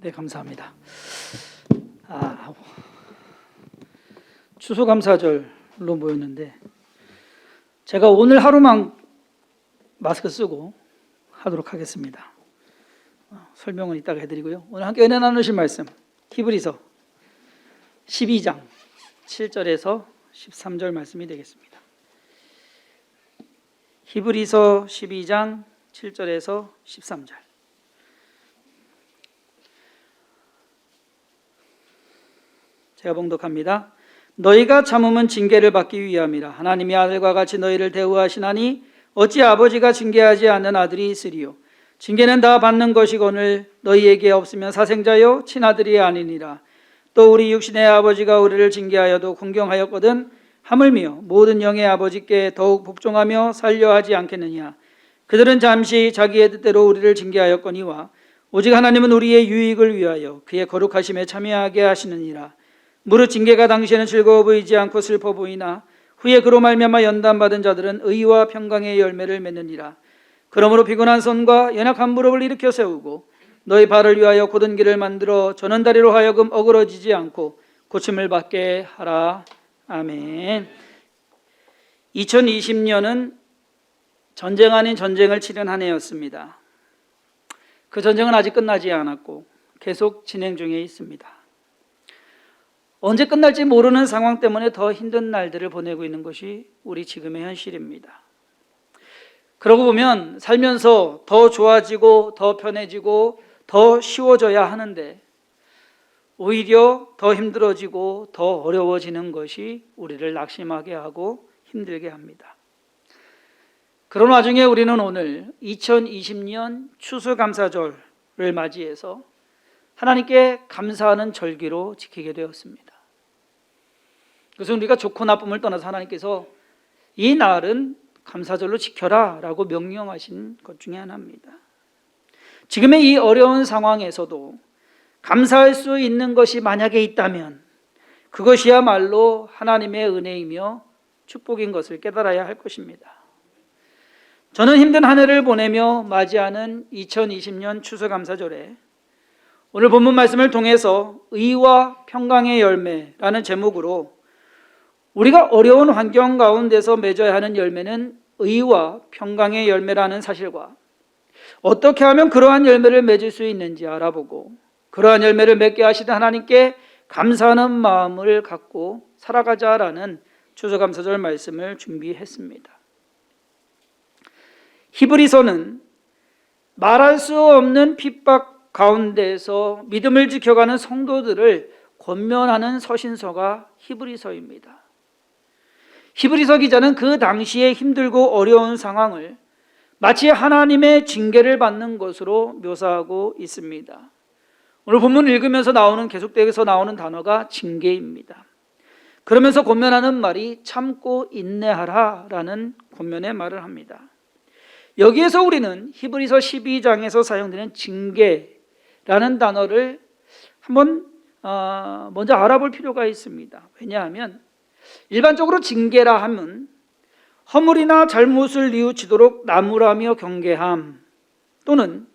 네, 감사합니다. 추수감사절로 모였는데 제가 오늘 하루만 마스크 쓰고 하도록 하겠습니다. 설명은 이따가 해드리고요. 오늘 함께 은혜 나누실 말씀 히브리서 12장 7절에서 13절 말씀이 되겠습니다. 히브리서 12장 7절에서 13절. 제가 봉독합니다. 너희가 참음은 징계를 받기 위함이라. 하나님이 아들과 같이 너희를 대우하시나니 어찌 아버지가 징계하지 않는 아들이 있으리요. 징계는 다 받는 것이거늘 너희에게 없으면 사생자요 친아들이 아니니라. 또 우리 육신의 아버지가 우리를 징계하여도 공경하였거든 하물며 모든 영의 아버지께 더욱 복종하며 살려 하지 않겠느냐. 그들은 잠시 자기의 뜻대로 우리를 징계하였거니와 오직 하나님은 우리의 유익을 위하여 그의 거룩하심에 참여하게 하시느니라. 무릇 징계가 당시에는 즐거워 보이지 않고 슬퍼 보이나 후에 그로 말미암아 연단받은 자들은 의와 평강의 열매를 맺느니라. 그러므로 피곤한 손과 연약한 무릎을 일으켜 세우고 너희 발을 위하여 곧은 길을 만들어 저는 다리로 하여금 어그러지지 않고 고침을 받게 하라. 아멘. 2020년은 전쟁 아닌 전쟁을 치른 한 해였습니다. 그 전쟁은 아직 끝나지 않았고 계속 진행 중에 있습니다. 언제 끝날지 모르는 상황 때문에 더 힘든 날들을 보내고 있는 것이 우리 지금의 현실입니다. 그러고 보면 살면서 더 좋아지고 더 편해지고 더 쉬워져야 하는데 오히려 더 힘들어지고 더 어려워지는 것이 우리를 낙심하게 하고 힘들게 합니다. 그런 와중에 우리는 오늘 2020년 추수감사절을 맞이해서 하나님께 감사하는 절기로 지키게 되었습니다. 그래서 우리가 좋고 나쁨을 떠나서 하나님께서 이 날은 감사절로 지켜라 라고 명령하신 것 중에 하나입니다. 지금의 이 어려운 상황에서도 감사할 수 있는 것이 만약에 있다면 그것이야말로 하나님의 은혜이며 축복인 것을 깨달아야 할 것입니다. 저는 힘든 한 해를 보내며 맞이하는 2020년 추수감사절에 오늘 본문 말씀을 통해서 의와 평강의 열매라는 제목으로 우리가 어려운 환경 가운데서 맺어야 하는 열매는 의와 평강의 열매라는 사실과 어떻게 하면 그러한 열매를 맺을 수 있는지 알아보고 그러한 열매를 맺게 하시는 하나님께 감사하는 마음을 갖고 살아가자라는 추수감사절 말씀을 준비했습니다. 히브리서는 말할 수 없는 핍박 가운데에서 믿음을 지켜가는 성도들을 권면하는 서신서가 히브리서입니다. 히브리서 기자는 그 당시에 힘들고 어려운 상황을 마치 하나님의 징계를 받는 것으로 묘사하고 있습니다. 오늘 본문 읽으면서 계속돼서 나오는 단어가 징계입니다. 그러면서 권면하는 말이 참고 인내하라 라는 권면의 말을 합니다. 여기에서 우리는 히브리서 12장에서 사용되는 징계라는 단어를 한번 먼저 알아볼 필요가 있습니다. 왜냐하면 일반적으로 징계라 하면 허물이나 잘못을 뉘우치도록 나무라며 경계함 또는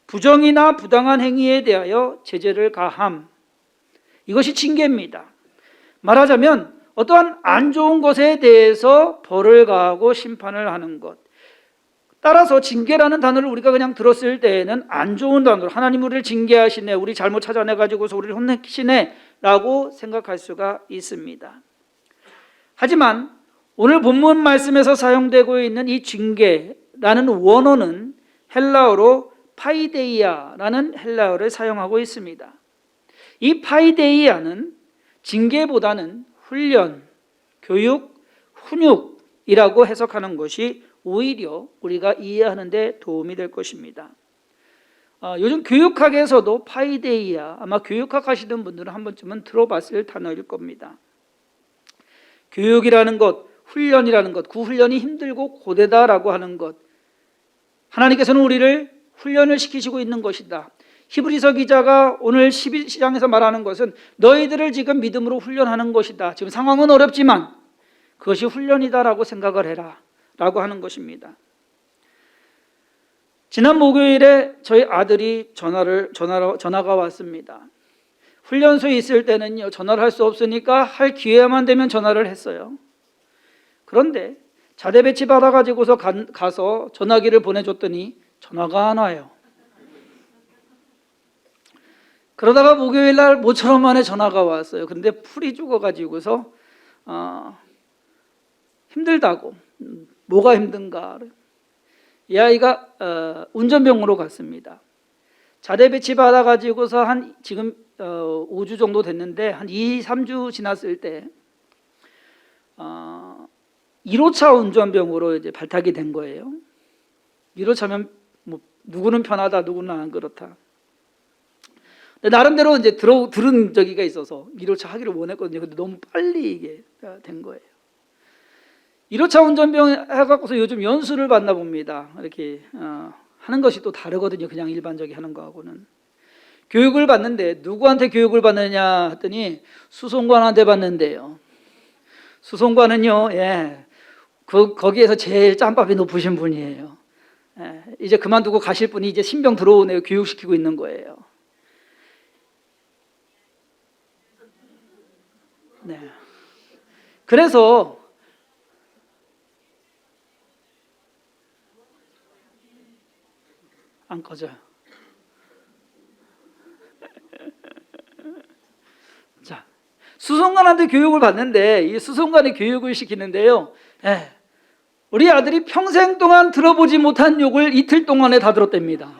부정이나 부당한 행위에 대하여 제재를 가함, 이것이 징계입니다. 말하자면 어떠한 안 좋은 것에 대해서 벌을 가하고 심판을 하는 것. 따라서 징계라는 단어를 우리가 그냥 들었을 때에는 안 좋은 단어로 하나님 우리를 징계하시네, 우리 잘못 찾아내가지고서 우리를 혼내시네 라고 생각할 수가 있습니다. 하지만 오늘 본문 말씀에서 사용되고 있는 이 징계라는 원어는 헬라어로 파이데이아라는 헬라어를 사용하고 있습니다. 이 파이데이아는 징계보다는 훈련, 교육, 훈육이라고 해석하는 것이 오히려 우리가 이해하는 데 도움이 될 것입니다. 요즘 교육학에서도 파이데이아, 아마 교육학 하시는 분들은 한 번쯤은 들어봤을 단어일 겁니다. 교육이라는 것, 훈련이라는 것, 그 훈련이 힘들고 고되다라고 하는 것, 하나님께서는 우리를 훈련을 시키시고 있는 것이다. 히브리서 기자가 오늘 12장에서 말하는 것은 너희들을 지금 믿음으로 훈련하는 것이다. 지금 상황은 어렵지만 그것이 훈련이다라고 생각을 해라 라고 하는 것입니다. 지난 목요일에 저희 아들이 전화가 왔습니다. 훈련소에 있을 때는요, 전화를 할 수 없으니까 할 기회만 되면 전화를 했어요. 그런데 자대 배치 받아가지고서 가서 전화기를 보내줬더니 전화가 안 와요. 그러다가 목요일 날 모처럼 만에 전화가 왔어요. 근데 풀이 죽어가지고서 힘들다고. 뭐가 힘든가? 이 아이가 운전병으로 갔습니다. 자대 배치 받아가지고서 지금 5주 정도 됐는데 한 2, 3주 지났을 때 1호차 운전병으로 이제 발탁이 된 거예요. 1호차면 뭐 누구는 편하다, 누구는 안 그렇다. 근데 나름대로 이제 들은 적이가 있어서 1호차 하기를 원했거든요. 근데 너무 빨리 이게 된 거예요. 1호차 운전병 해갖고서 요즘 연수를 받나 봅니다. 이렇게 하는 것이 또 다르거든요. 그냥 일반적인 하는 거하고는. 교육을 받는데 누구한테 교육을 받느냐 했더니 수송관한테 받는데요. 수송관은요, 거기에서 제일 짬밥이 높으신 분이에요. 이제 그만두고 가실 분이 이제 신병 들어오네요. 교육시키고 있는 거예요. 네. 그래서 안 꺼져요. 자, 수송관한테 교육을 받는데 이 수송관이 교육을 시키는데요. 우리 아들이 평생 동안 들어보지 못한 욕을 이틀 동안에 다 들었답니다.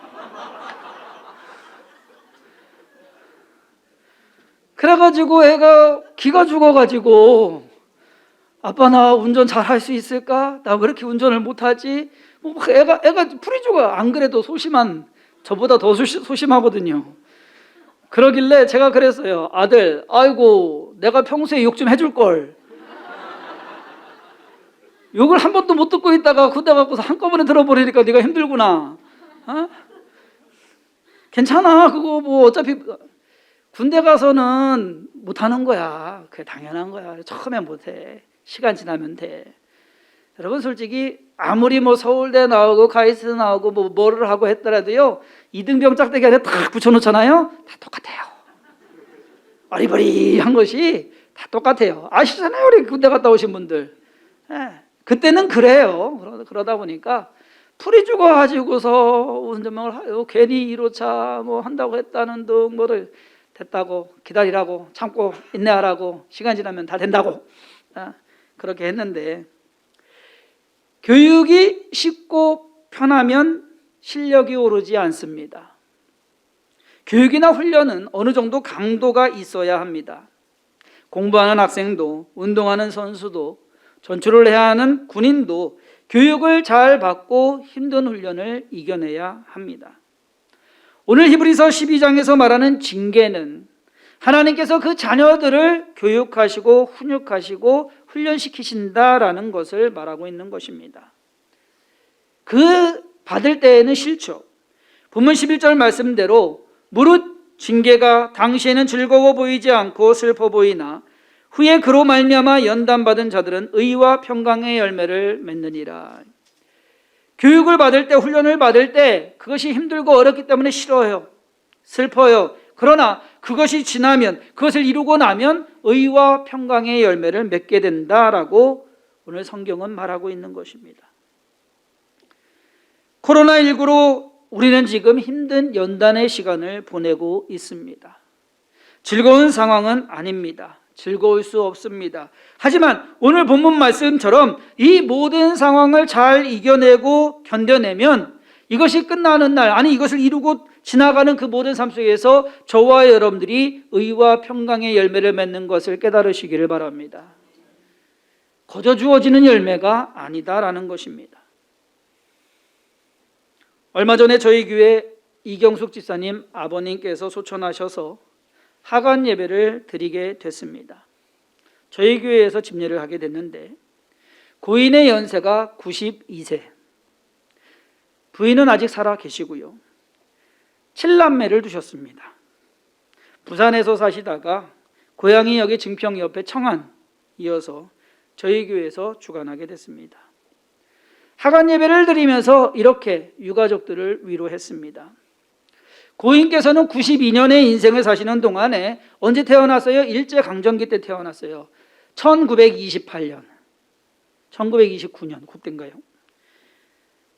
그래가지고 애가 기가 죽어가지고 아빠 나 운전 잘 할 수 있을까? 나 왜 이렇게 운전을 못하지? 뭐 애가 풀이 죽어. 안 그래도 저보다 더 소심하거든요. 그러길래 제가 그랬어요. 아들, 아이고 내가 평소에 욕 좀 해줄 걸. 욕을 한 번도 못 듣고 있다가 군대 가고서 한꺼번에 들어버리니까 네가 힘들구나. 괜찮아. 그거 뭐 어차피 군대 가서는 못하는 거야. 그게 당연한 거야. 처음에 못해. 시간 지나면 돼. 여러분 솔직히 아무리 뭐 서울대 나오고 카이스트 나오고 뭐를 하고 했더라도요, 이등병 짝대기 안에 딱 붙여놓잖아요. 다 똑같아요. 어리버리한 것이 다 똑같아요. 아시잖아요, 우리 군대 갔다 오신 분들. 그때는 그래요. 그러다 보니까 풀이 죽어가지고서 운전병을 하요. 괜히 1호차 뭐 한다고 했다는 둥 뭐를 됐다고 기다리라고 참고 인내하라고 시간 지나면 다 된다고 그렇게 했는데, 교육이 쉽고 편하면 실력이 오르지 않습니다. 교육이나 훈련은 어느 정도 강도가 있어야 합니다. 공부하는 학생도, 운동하는 선수도, 전투를 해야 하는 군인도 교육을 잘 받고 힘든 훈련을 이겨내야 합니다. 오늘 히브리서 12장에서 말하는 징계는 하나님께서 그 자녀들을 교육하시고 훈육하시고 훈련시키신다라는 것을 말하고 있는 것입니다. 그 받을 때에는 싫죠. 본문 11절 말씀대로 무릇 징계가 당시에는 즐거워 보이지 않고 슬퍼 보이나 후에 그로 말미암아 연단받은 자들은 의와 평강의 열매를 맺느니라. 교육을 받을 때, 훈련을 받을 때 그것이 힘들고 어렵기 때문에 싫어요. 슬퍼요. 그러나 그것이 지나면, 그것을 이루고 나면 의와 평강의 열매를 맺게 된다라고 오늘 성경은 말하고 있는 것입니다. 코로나19로 우리는 지금 힘든 연단의 시간을 보내고 있습니다. 즐거운 상황은 아닙니다. 즐거울 수 없습니다. 하지만 오늘 본문 말씀처럼 이 모든 상황을 잘 이겨내고 견뎌내면 이것이 끝나는 날, 아니 이것을 이루고 지나가는 그 모든 삶 속에서 저와 여러분들이 의와 평강의 열매를 맺는 것을 깨달으시기를 바랍니다. 거저 주어지는 열매가 아니다라는 것입니다. 얼마 전에 저희 교회 이경숙 집사님 아버님께서 소천하셔서 하간 예배를 드리게 됐습니다. 저희 교회에서 집례를 하게 됐는데 고인의 연세가 92세, 부인은 아직 살아 계시고요. 7남매를 두셨습니다. 부산에서 사시다가 고향이 여기 증평 옆에 청안 이어서 저희 교회에서 주관하게 됐습니다. 하간 예배를 드리면서 이렇게 유가족들을 위로했습니다. 고인께서는 92년의 인생을 사시는 동안에 언제 태어났어요? 일제강점기 때 태어났어요. 1928년, 1929년 그때인가요?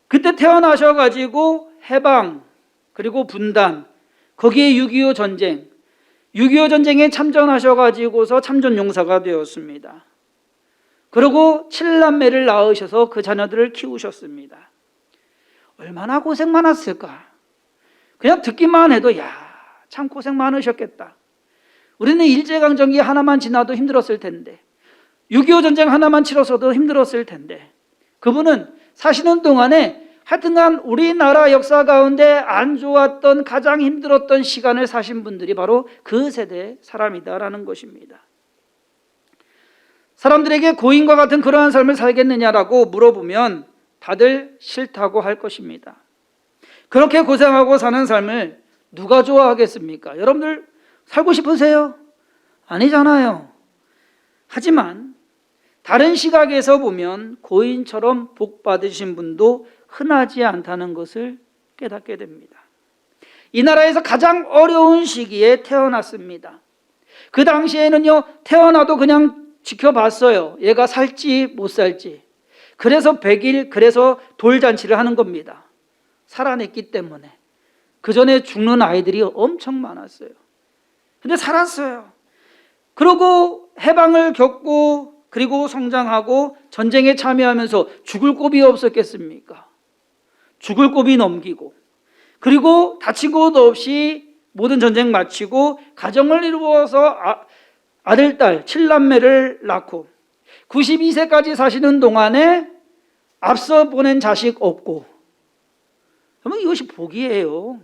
그때 태어나셔가지고 해방, 그리고 분단, 거기에 6.25 전쟁, 6.25 전쟁에 참전하셔가지고서 참전용사가 되었습니다. 그리고 7남매를 낳으셔서 그 자녀들을 키우셨습니다. 얼마나 고생 많았을까? 그냥 듣기만 해도 참 고생 많으셨겠다. 우리는 일제강점기 하나만 지나도 힘들었을 텐데, 6.25 전쟁 하나만 치러서도 힘들었을 텐데, 그분은 사시는 동안에 하여튼간 우리나라 역사 가운데 안 좋았던, 가장 힘들었던 시간을 사신 분들이 바로 그 세대의 사람이다라는 것입니다. 사람들에게 고인과 같은 그러한 삶을 살겠느냐라고 물어보면 다들 싫다고 할 것입니다. 그렇게 고생하고 사는 삶을 누가 좋아하겠습니까? 여러분들 살고 싶으세요? 아니잖아요. 하지만 다른 시각에서 보면 고인처럼 복 받으신 분도 흔하지 않다는 것을 깨닫게 됩니다. 이 나라에서 가장 어려운 시기에 태어났습니다. 그 당시에는요, 태어나도 그냥 지켜봤어요. 얘가 살지 못 살지. 그래서 100일, 그래서 돌잔치를 하는 겁니다. 살아냈기 때문에. 그 전에 죽는 아이들이 엄청 많았어요. 근데 살았어요. 그리고 해방을 겪고, 그리고 성장하고 전쟁에 참여하면서 죽을 곱이 없었겠습니까? 죽을 곱이 넘기고, 그리고 다친 곳 없이 모든 전쟁 마치고 가정을 이루어서 아들, 딸, 7남매를 낳고 92세까지 사시는 동안에 앞서 보낸 자식 없고, 그러면 이것이 복이에요.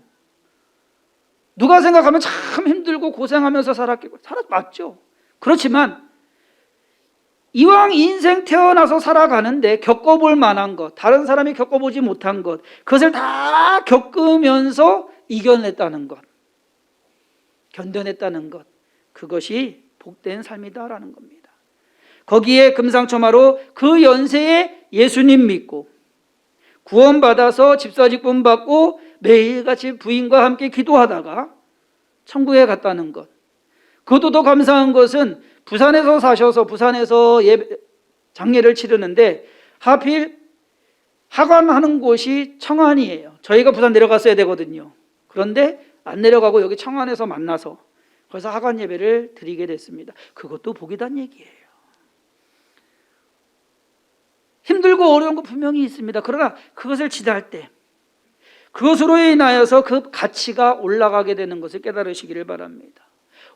누가 생각하면 참 힘들고 고생하면서 살았겠고, 맞죠. 그렇지만 이왕 인생 태어나서 살아가는데 겪어볼 만한 것, 다른 사람이 겪어보지 못한 것, 그것을 다 겪으면서 이겨냈다는 것, 견뎌냈다는 것, 그것이 복된 삶이다라는 겁니다. 거기에 금상첨화로 그 연세에 예수님 믿고 구원받아서 집사직분 받고 매일같이 부인과 함께 기도하다가 천국에 갔다는 것, 그것도 더 감사한 것은 부산에서 사셔서 부산에서 장례를 치르는데 하필 하관하는 곳이 청안이에요. 저희가 부산 내려갔어야 되거든요. 그런데 안 내려가고 여기 청안에서 만나서 그래서 하관 예배를 드리게 됐습니다. 그것도 복이란 얘기예요. 힘들고 어려운 거 분명히 있습니다. 그러나 그것을 지도할 때 그것으로 인하여서 그 가치가 올라가게 되는 것을 깨달으시기를 바랍니다.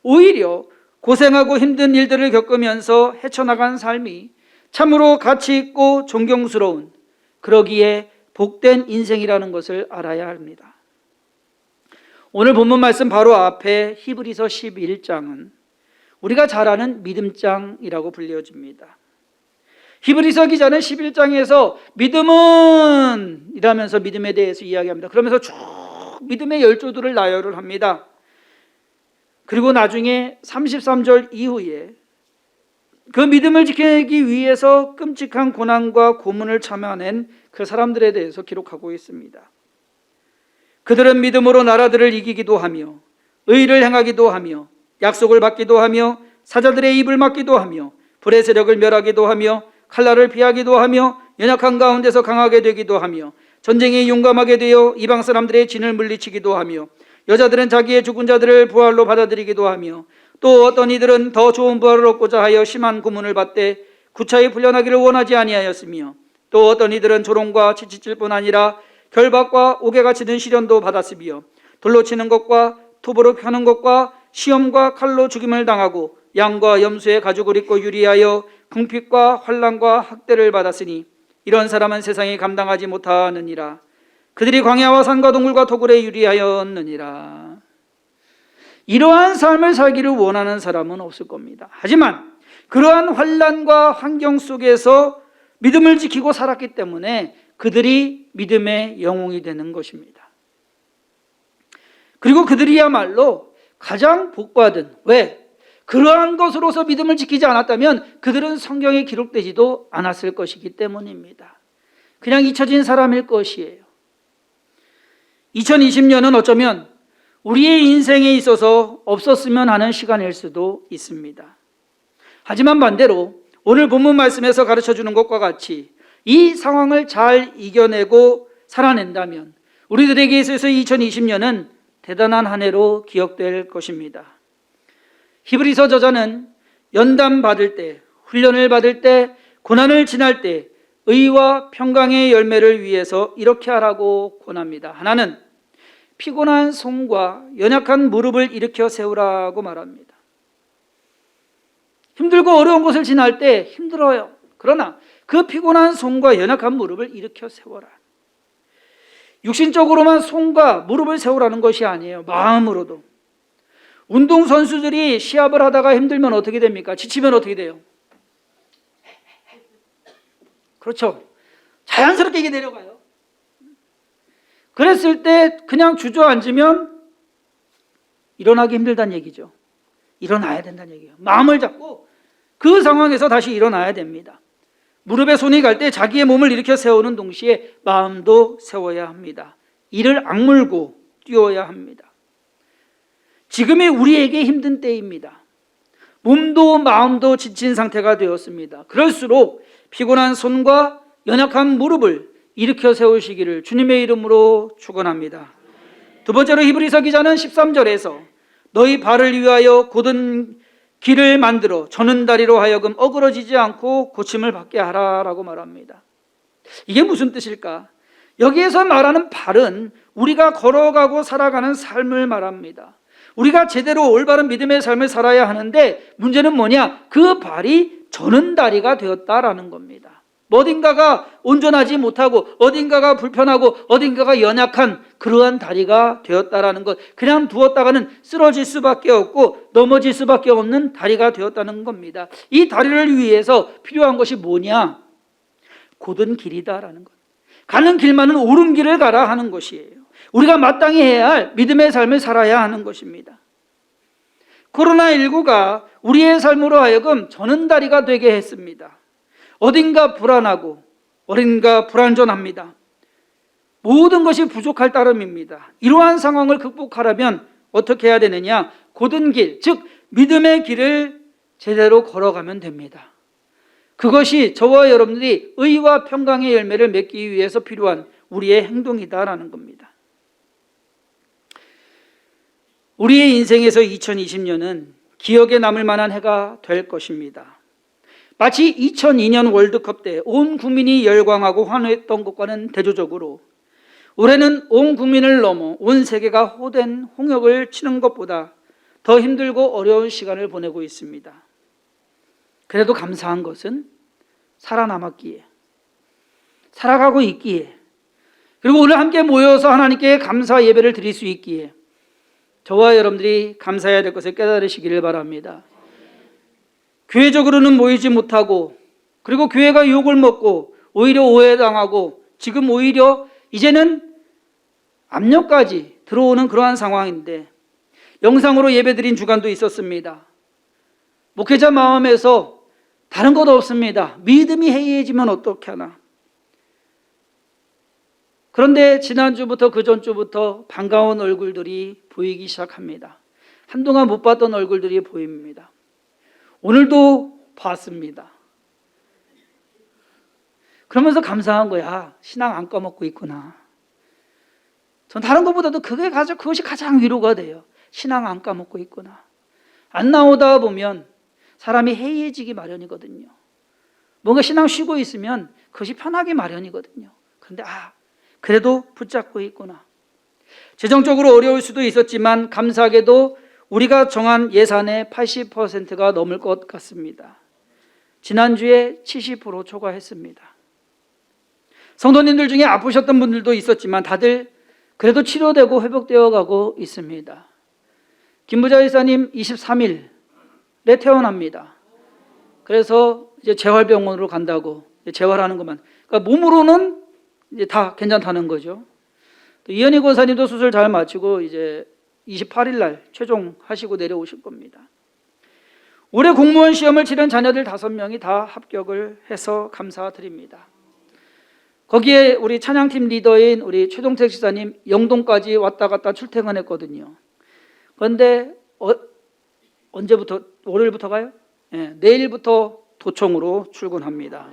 오히려 고생하고 힘든 일들을 겪으면서 헤쳐나간 삶이 참으로 가치 있고 존경스러운, 그러기에 복된 인생이라는 것을 알아야 합니다. 오늘 본문 말씀 바로 앞에 히브리서 11장은 우리가 잘 아는 믿음장이라고 불려집니다. 히브리서 기자는 11장에서 믿음은 이라면서 믿음에 대해서 이야기합니다. 그러면서 쭉 믿음의 열조들을 나열을 합니다. 그리고 나중에 33절 이후에 그 믿음을 지키기 위해서 끔찍한 고난과 고문을 참아낸 그 사람들에 대해서 기록하고 있습니다. 그들은 믿음으로 나라들을 이기기도 하며 의를 행하기도 하며 약속을 받기도 하며 사자들의 입을 막기도 하며 불의 세력을 멸하기도 하며 칼날을 피하기도 하며 연약한 가운데서 강하게 되기도 하며 전쟁에 용감하게 되어 이방 사람들의 진을 물리치기도 하며 여자들은 자기의 죽은 자들을 부활로 받아들이기도 하며 또 어떤 이들은 더 좋은 부활을 얻고자 하여 심한 고문을 받되 구차히 풀려나기를 원하지 아니하였으며 또 어떤 이들은 조롱과 치치질뿐 아니라 결박과 옥에같이 든 시련도 받았으며 돌로 치는 것과 톱으로 펴는 것과 시험과 칼로 죽임을 당하고 양과 염소의 가죽을 입고 유리하여 궁핍과 환난과 학대를 받았으니 이런 사람은 세상에 감당하지 못하느니라. 그들이 광야와 산과 동굴과 토굴에 유리하였느니라. 이러한 삶을 살기를 원하는 사람은 없을 겁니다. 하지만 그러한 환난과 환경 속에서 믿음을 지키고 살았기 때문에 그들이 믿음의 영웅이 되는 것입니다. 그리고 그들이야말로 가장 복받은, 왜? 그러한 것으로서 믿음을 지키지 않았다면 그들은 성경에 기록되지도 않았을 것이기 때문입니다. 그냥 잊혀진 사람일 것이에요. 2020년은 어쩌면 우리의 인생에 있어서 없었으면 하는 시간일 수도 있습니다. 하지만 반대로 오늘 본문 말씀에서 가르쳐주는 것과 같이 이 상황을 잘 이겨내고 살아낸다면 우리들에게 있어서 2020년은 대단한 한 해로 기억될 것입니다. 히브리서 저자는 연단 받을 때, 훈련을 받을 때, 고난을 지날 때 의와 평강의 열매를 위해서 이렇게 하라고 권합니다. 하나는 피곤한 손과 연약한 무릎을 일으켜 세우라고 말합니다. 힘들고 어려운 것을 지날 때 힘들어요. 그러나 그 피곤한 손과 연약한 무릎을 일으켜 세워라. 육신적으로만 손과 무릎을 세우라는 것이 아니에요. 마음으로도. 운동선수들이 시합을 하다가 힘들면 어떻게 됩니까? 지치면 어떻게 돼요? 그렇죠. 자연스럽게 이게 내려가요. 그랬을 때 그냥 주저앉으면 일어나기 힘들다는 얘기죠. 일어나야 된다는 얘기예요. 마음을 잡고 그 상황에서 다시 일어나야 됩니다. 무릎에 손이 갈 때 자기의 몸을 일으켜 세우는 동시에 마음도 세워야 합니다. 이를 악물고 뛰어야 합니다. 지금이 우리에게 힘든 때입니다. 몸도 마음도 지친 상태가 되었습니다. 그럴수록 피곤한 손과 연약한 무릎을 일으켜 세우시기를 주님의 이름으로 축원합니다. 두 번째로 히브리서 기자는 13절에서 너희 발을 위하여 곧은 길을 만들어 저는 다리로 하여금 어그러지지 않고 고침을 받게 하라라고 말합니다. 이게 무슨 뜻일까? 여기에서 말하는 발은 우리가 걸어가고 살아가는 삶을 말합니다. 우리가 제대로 올바른 믿음의 삶을 살아야 하는데 문제는 뭐냐? 그 발이 저는 다리가 되었다라는 겁니다. 어딘가가 온전하지 못하고 어딘가가 불편하고 어딘가가 연약한 그러한 다리가 되었다라는 것, 그냥 두었다가는 쓰러질 수밖에 없고 넘어질 수밖에 없는 다리가 되었다는 겁니다. 이 다리를 위해서 필요한 것이 뭐냐? 곧은 길이다라는 것. 가는 길만은 옳은 길을 가라 하는 것이에요. 우리가 마땅히 해야 할 믿음의 삶을 살아야 하는 것입니다. 코로나19가 우리의 삶으로 하여금 저는 다리가 되게 했습니다. 어딘가 불안하고 어딘가 불안전합니다. 모든 것이 부족할 따름입니다. 이러한 상황을 극복하려면 어떻게 해야 되느냐? 곧은 길, 즉 믿음의 길을 제대로 걸어가면 됩니다. 그것이 저와 여러분들이 의와 평강의 열매를 맺기 위해서 필요한 우리의 행동이다라는 겁니다. 우리의 인생에서 2020년은 기억에 남을 만한 해가 될 것입니다. 마치 2002년 월드컵 때 온 국민이 열광하고 환호했던 것과는 대조적으로 올해는 온 국민을 넘어 온 세계가 호된 홍역을 치는 것보다 더 힘들고 어려운 시간을 보내고 있습니다. 그래도 감사한 것은 살아남았기에, 살아가고 있기에, 그리고 오늘 함께 모여서 하나님께 감사 예배를 드릴 수 있기에 저와 여러분들이 감사해야 될 것을 깨달으시기를 바랍니다. 교회적으로는 모이지 못하고, 그리고 교회가 욕을 먹고 오히려 오해당하고 지금 오히려 이제는 압력까지 들어오는 그러한 상황인데 영상으로 예배드린 주간도 있었습니다. 목회자 마음에서 다른 것 없습니다. 믿음이 해이해지면 어떻게 하나. 그런데 지난주부터 그 전주부터 반가운 얼굴들이 보이기 시작합니다. 한동안 못 봤던 얼굴들이 보입니다. 오늘도 봤습니다. 그러면서 감사한 거야. 신앙 안 까먹고 있구나. 전 다른 것보다도 그것이 가장 위로가 돼요. 신앙 안 까먹고 있구나. 안 나오다 보면 사람이 해이해지기 마련이거든요. 뭔가 신앙 쉬고 있으면 그것이 편하기 마련이거든요. 그런데 그래도 붙잡고 있구나. 재정적으로 어려울 수도 있었지만 감사하게도 우리가 정한 예산의 80%가 넘을 것 같습니다. 지난주에 70% 초과했습니다. 성도님들 중에 아프셨던 분들도 있었지만 다들 그래도 치료되고 회복되어 가고 있습니다. 김부자 의사님 23일에 퇴원합니다. 그래서 이제 재활병원으로 간다고, 재활하는 것만. 그러니까 몸으로는 이제 다 괜찮다는 거죠. 또 이현희 권사님도 수술 잘 마치고 이제 28일 날 최종 하시고 내려오실 겁니다. 올해 공무원 시험을 치른 자녀들 5명이 다 합격을 해서 감사드립니다. 거기에 우리 찬양팀 리더인 우리 최동택 지사님 영동까지 왔다 갔다 출퇴근했거든요. 그런데 언제부터? 월요일부터 가요? 네, 내일부터 도청으로 출근합니다.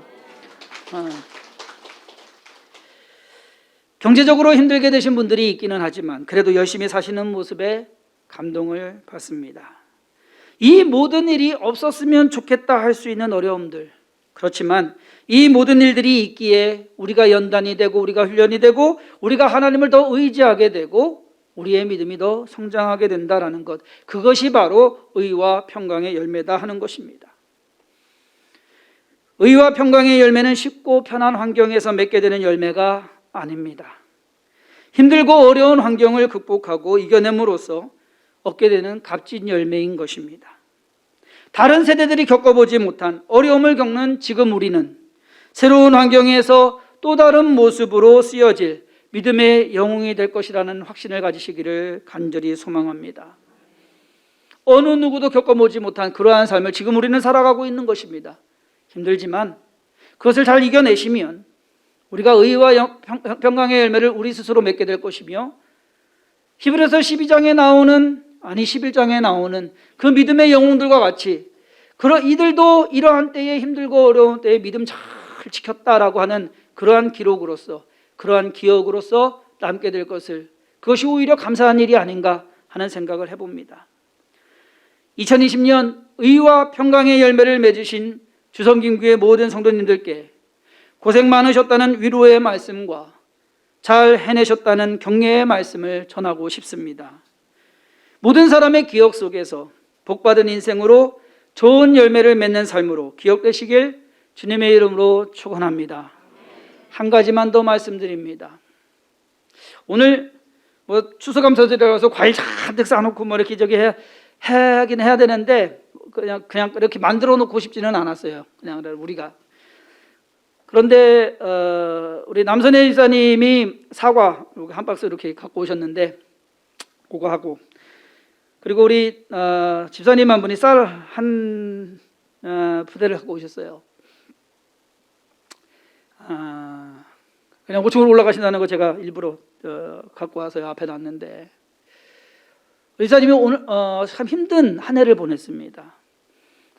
경제적으로 힘들게 되신 분들이 있기는 하지만 그래도 열심히 사시는 모습에 감동을 받습니다. 이 모든 일이 없었으면 좋겠다 할 수 있는 어려움들, 그렇지만 이 모든 일들이 있기에 우리가 연단이 되고 우리가 훈련이 되고 우리가 하나님을 더 의지하게 되고 우리의 믿음이 더 성장하게 된다라는 것, 그것이 바로 의와 평강의 열매다 하는 것입니다. 의와 평강의 열매는 쉽고 편한 환경에서 맺게 되는 열매가 아닙니다. 힘들고 어려운 환경을 극복하고 이겨냄으로써 얻게 되는 값진 열매인 것입니다. 다른 세대들이 겪어보지 못한 어려움을 겪는 지금 우리는 새로운 환경에서 또 다른 모습으로 쓰여질 믿음의 영웅이 될 것이라는 확신을 가지시기를 간절히 소망합니다. 어느 누구도 겪어보지 못한 그러한 삶을 지금 우리는 살아가고 있는 것입니다. 힘들지만 그것을 잘 이겨내시면 우리가 의와 평강의 열매를 우리 스스로 맺게 될 것이며 히브리서 12장에 나오는 11장에 나오는 그 믿음의 영웅들과 같이 이들도 이러한 때에 힘들고 어려운 때에 믿음 잘 지켰다라고 하는 그러한 기록으로서 그러한 기억으로서 남게 될 것을, 그것이 오히려 감사한 일이 아닌가 하는 생각을 해봅니다. 2020년 의와 평강의 열매를 맺으신 주성김교회 모든 성도님들께 고생 많으셨다는 위로의 말씀과 잘 해내셨다는 격려의 말씀을 전하고 싶습니다. 모든 사람의 기억 속에서 복받은 인생으로 좋은 열매를 맺는 삶으로 기억되시길 주님의 이름으로 축원합니다. 한 가지만 더 말씀드립니다. 오늘 추수감사절이라서 과일 잔뜩 싸놓고 이렇게 하긴 해야 되는데 그냥 이렇게 만들어 놓고 싶지는 않았어요. 그냥 우리가. 그런데 우리 남선혜 지사님이 사과 한 박스 이렇게 갖고 오셨는데 그거 하고, 그리고 우리 집사님 한 분이 쌀 한 부대를 갖고 오셨어요. 그냥 5층으로 올라가신다는 거 제가 일부러 갖고 와서 앞에 놨는데, 의사님이 오늘 참 힘든 한 해를 보냈습니다.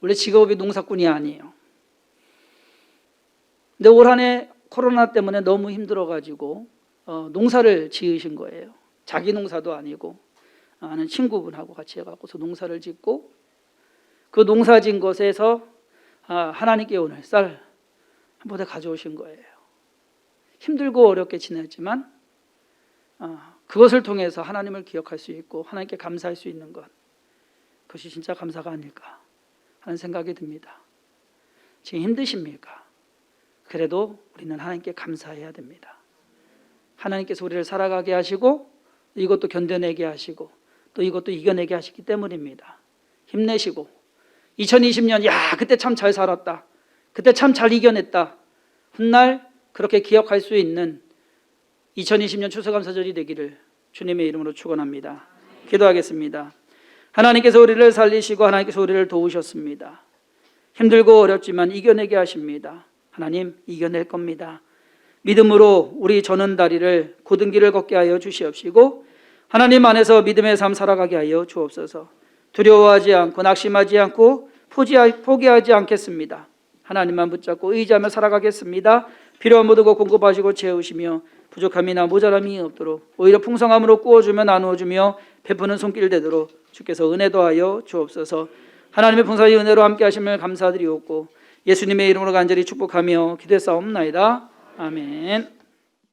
원래 직업이 농사꾼이 아니에요. 근데 올 한 해 코로나 때문에 너무 힘들어가지고 농사를 지으신 거예요. 자기 농사도 아니고 아는 친구분하고 같이 해갖고서 농사를 짓고, 그 농사 진 것에서 하나님께 오늘 쌀 한 포대 가져오신 거예요. 힘들고 어렵게 지냈지만 그것을 통해서 하나님을 기억할 수 있고 하나님께 감사할 수 있는 것, 그것이 진짜 감사가 아닐까 하는 생각이 듭니다. 지금 힘드십니까? 그래도 우리는 하나님께 감사해야 됩니다. 하나님께서 우리를 살아가게 하시고 이것도 견뎌내게 하시고 또 이것도 이겨내게 하시기 때문입니다. 힘내시고 2020년 그때 참 잘 살았다, 그때 참 잘 이겨냈다, 훗날 그렇게 기억할 수 있는 2020년 추수감사절이 되기를 주님의 이름으로 축원합니다. 기도하겠습니다. 하나님께서 우리를 살리시고 하나님께서 우리를 도우셨습니다. 힘들고 어렵지만 이겨내게 하십니다. 하나님, 이겨낼 겁니다. 믿음으로 우리 저는 다리를 곧은 길을 걷게 하여 주시옵시고 하나님 안에서 믿음의 삶 살아가게 하여 주옵소서. 두려워하지 않고 낙심하지 않고 포기하지 않겠습니다. 하나님만 붙잡고 의지하며 살아가겠습니다. 필요한 모든 것 공급하시고 채우시며 부족함이나 모자람이 없도록 오히려 풍성함으로 꾸어주며 나누어주며 베푸는 손길 되도록 주께서 은혜 더하여 주옵소서. 하나님의 풍성한 은혜로 함께 하심을 감사드리옵고 예수님의 이름으로 간절히 축복하며 기도했사옵나이다. 아멘.